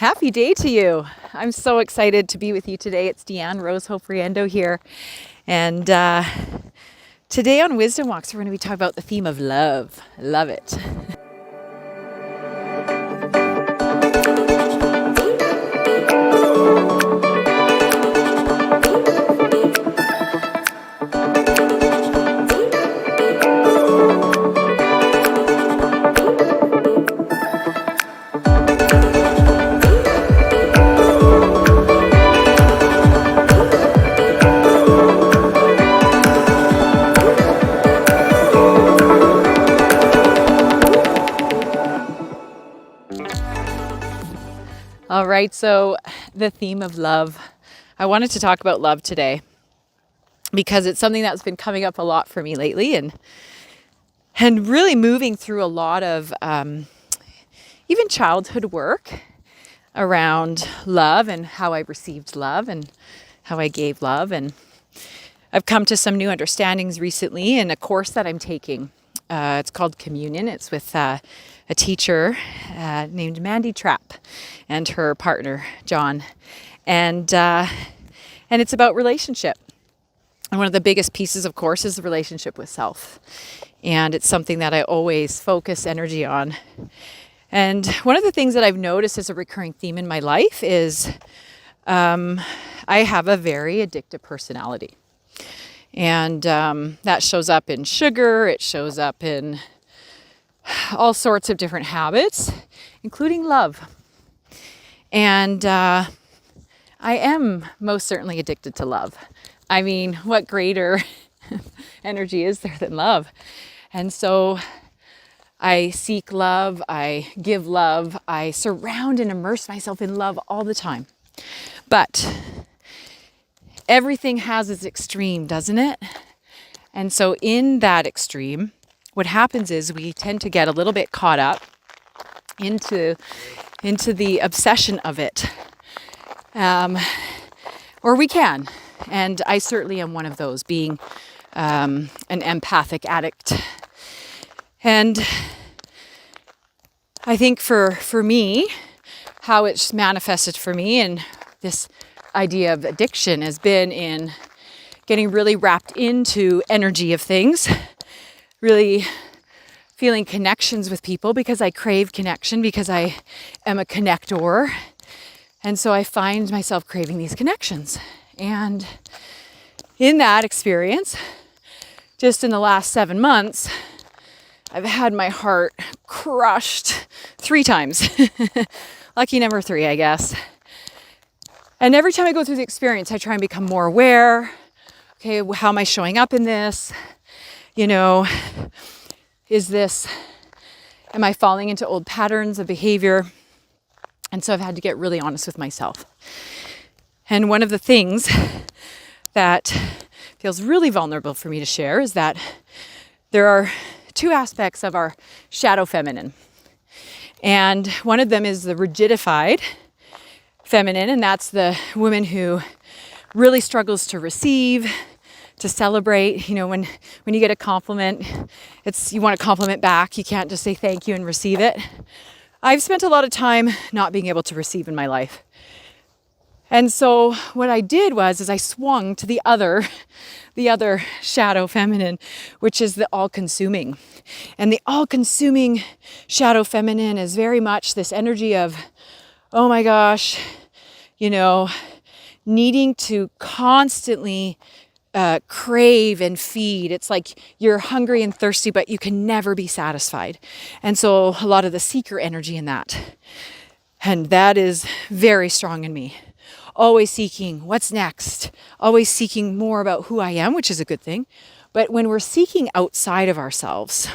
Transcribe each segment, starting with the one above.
Happy day to you. I'm so excited to be with you today. It's DeeAnne Rose Hope Riendeau here. And today on Wisdom Walks, we're going to be talking about the theme of love. I love it. All right, so the theme of love. I wanted to talk about love today because it's something that's been coming up a lot for me lately and really moving through a lot of even childhood work around love and how I received love and how I gave love. And I've come to some new understandings recently in a course that I'm taking. It's called Communion. It's with a teacher named Mandy Trapp and her partner, John. And it's about relationship. And one of the biggest pieces, of course, is the relationship with self. And it's something that I always focus energy on. And one of the things that I've noticed as a recurring theme in my life is I have a very addictive personality. And that shows up in sugar, it shows up in all sorts of different habits, including love. And I am most certainly addicted to love. I mean, what greater energy is there than love? And so I seek love, I give love, I surround and immerse myself in love all the time. But everything has its extreme, doesn't it? And so in that extreme, what happens is we tend to get a little bit caught up into the obsession of it. Or we can. And I certainly am one of those, being an empathic addict. And I think for me, how it's manifested for me and this idea of addiction has been in getting really wrapped into energy of things, really feeling connections with people because I crave connection, because I am a connector. And so I find myself craving these connections. And in that experience, just in the last 7 months, I've had my heart crushed 3 times. Lucky number 3, I guess. And every time I go through the experience, I try and become more aware. Okay, how am I showing up in this? You know, am I falling into old patterns of behavior? And so I've had to get really honest with myself. And one of the things that feels really vulnerable for me to share is that there are 2 aspects of our shadow feminine. And one of them is the rigidified feminine, and that's the woman who really struggles to receive, to celebrate. You know, when you get a compliment, you want to compliment back. You can't just say thank you and receive it. I've spent a lot of time not being able to receive in my life. And so what I did was I swung to the other shadow feminine, which is the all-consuming. And the all-consuming shadow feminine is very much this energy of, oh my gosh, you know, needing to constantly crave and feed. It's like you're hungry and thirsty, but you can never be satisfied. And so a lot of the seeker energy in that. And that is very strong in me. Always seeking what's next, always seeking more about who I am, which is a good thing. But when we're seeking outside of ourselves,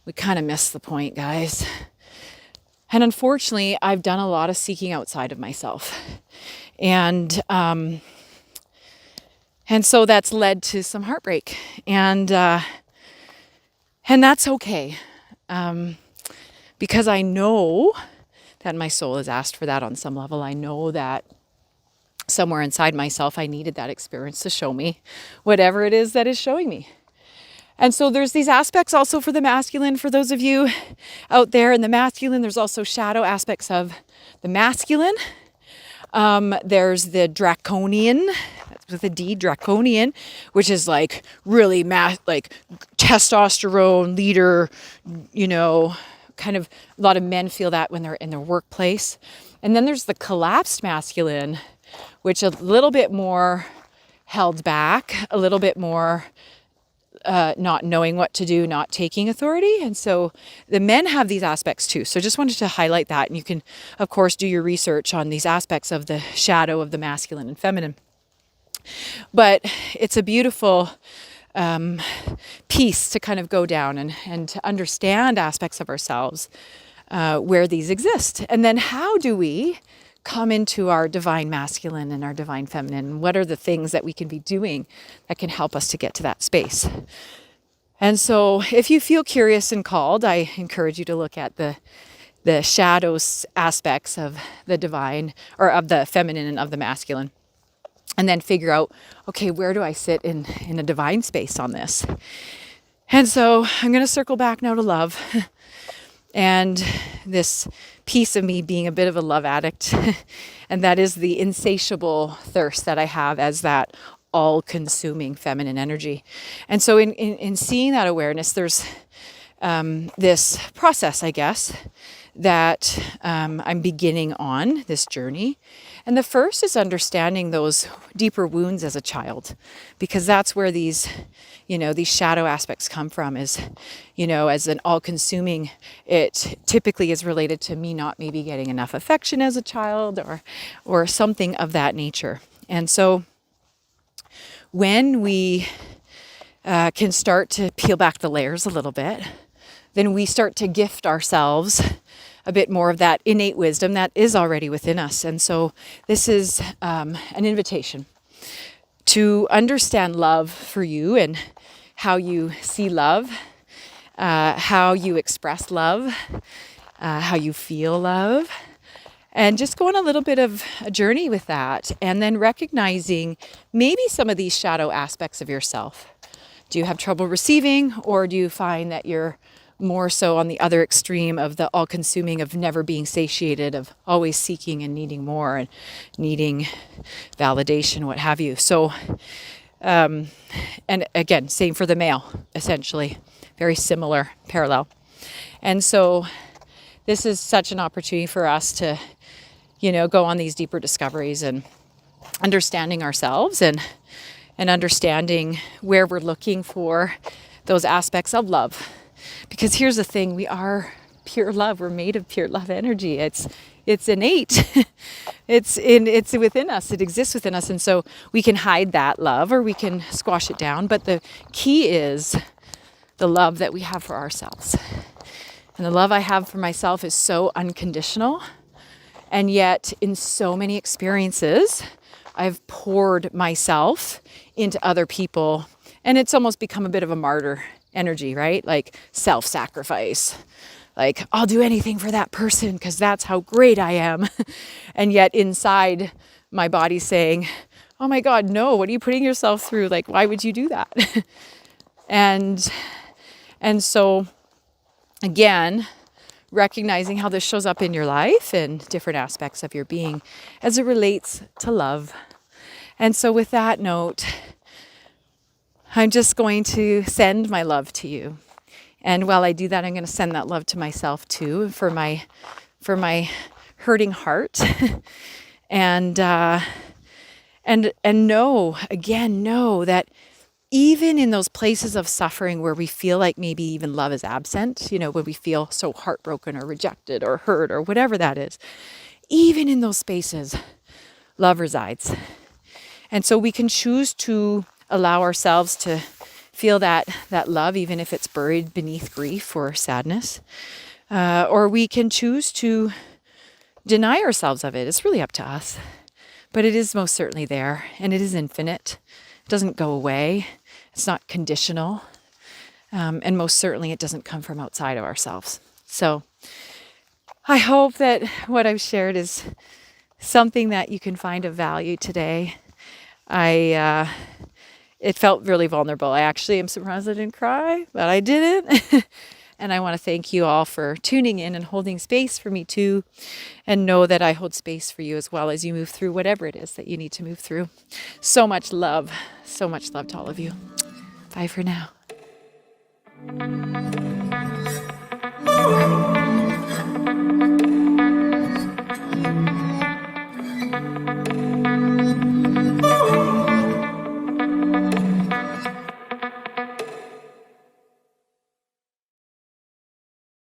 we kind of miss the point, guys. And unfortunately, I've done a lot of seeking outside of myself. And so that's led to some heartbreak. And that's okay. Because I know that my soul has asked for that on some level. I know that somewhere inside myself, I needed that experience to show me whatever it is that is showing me. And so there's these aspects also for the masculine, for those of you out there in the masculine. There's also shadow aspects of the masculine. There's the draconian, that's with a D, draconian, which is like really like testosterone leader, kind of a lot of men feel that when they're in their workplace. And then there's the collapsed masculine, which a little bit more held back, a little bit more not knowing what to do, not taking authority. And so the men have these aspects too. So just wanted to highlight that. And you can, of course, do your research on these aspects of the shadow of the masculine and feminine. But it's a beautiful piece to kind of go down and to understand aspects of ourselves where these exist. And then how do we come into our divine masculine and our divine feminine? What are the things that we can be doing that can help us to get to that space? And so if you feel curious and called, I encourage you to look at the shadows aspects of the divine, or of the feminine and of the masculine, and then figure out, okay, where do I sit in a divine space on this? And so I'm going to circle back now to love. And this piece of me being a bit of a love addict, and that is the insatiable thirst that I have as that all-consuming feminine energy. And so in seeing that awareness, there's this process, I guess, that I'm beginning on this journey. And the first is understanding those deeper wounds as a child, because that's where these shadow aspects come from, is, as an all-consuming, it typically is related to me not maybe getting enough affection as a child or something of that nature. And so when we can start to peel back the layers a little bit, then we start to gift ourselves a bit more of that innate wisdom that is already within us. And so this is an invitation to understand love for you and how you see love, how you express love, how you feel love, and just go on a little bit of a journey with that, and then recognizing maybe some of these shadow aspects of yourself. Do you have trouble receiving, or do you find that you're more so on the other extreme of the all-consuming, of never being satiated, of always seeking and needing more and needing validation, what have you? So, and again, same for the male, essentially, very similar, parallel. And so this is such an opportunity for us to, go on these deeper discoveries and understanding ourselves and understanding where we're looking for those aspects of love. Because here's the thing, we are pure love. We're made of pure love energy. It's innate. It's within us. It exists within us. And so we can hide that love or we can squash it down. But the key is the love that we have for ourselves. And the love I have for myself is so unconditional. And yet in so many experiences, I've poured myself into other people. And it's almost become a bit of a martyr energy, right? Like self-sacrifice. Like, I'll do anything for that person because that's how great I am. And yet inside my body's saying, oh my God, no, what are you putting yourself through? Like, why would you do that? And so again, recognizing how this shows up in your life and different aspects of your being as it relates to love. And so with that note, I'm just going to send my love to you. And while I do that, I'm going to send that love to myself too, for my hurting heart. and know that even in those places of suffering where we feel like maybe even love is absent, when we feel so heartbroken or rejected or hurt or whatever that is, even in those spaces, love resides. And so we can choose to allow ourselves to feel that love, even if it's buried beneath grief or sadness. Or we can choose to deny ourselves of it. It's really up to us. But it is most certainly there, and it is infinite. It doesn't go away. It's not conditional. And most certainly it doesn't come from outside of ourselves. So I hope that what I've shared is something that you can find of value today. it felt really vulnerable. I actually am surprised I didn't cry, but I didn't. And I want to thank you all for tuning in and holding space for me too. And know that I hold space for you as well as you move through whatever it is that you need to move through. So much love to all of you. Bye for now.